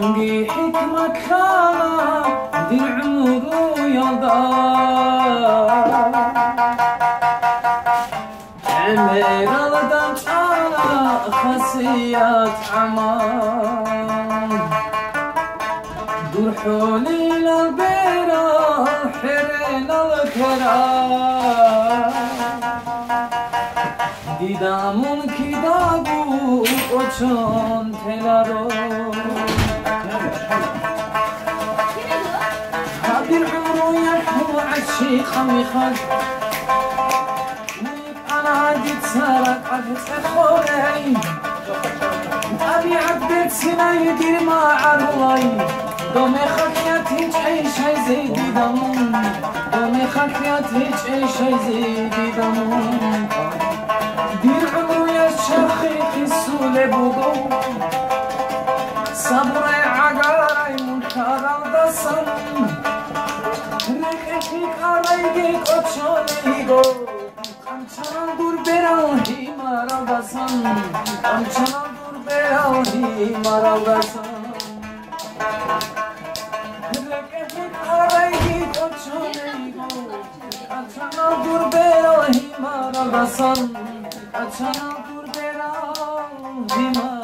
hangi hikmet kana bir umuru yolda emir aldan çana hasiyat aman dur hulil albera hirin alkara دیدمون کی داغو و چون تلارو هابیر عمرو یحو عشیقا میخواد انا عدید سرک عدید خوری ابی عبدت سنای دیر ما عروی دوم خاکیت هیچ عیشای زیدی دمون دوم خاکیت هیچ عیشای زیدی دمون دیر عمروی شخیقی سوله بودو صبر عگارای منکارم دستم رکشی کارای گیگ اچانی گو همچنان دور براهی مرا بسم همچنان دور براهی مرا بسم رکشی کارای گیگ اچانی گو همچنان دور براهی مرا بسم اچانا دور برا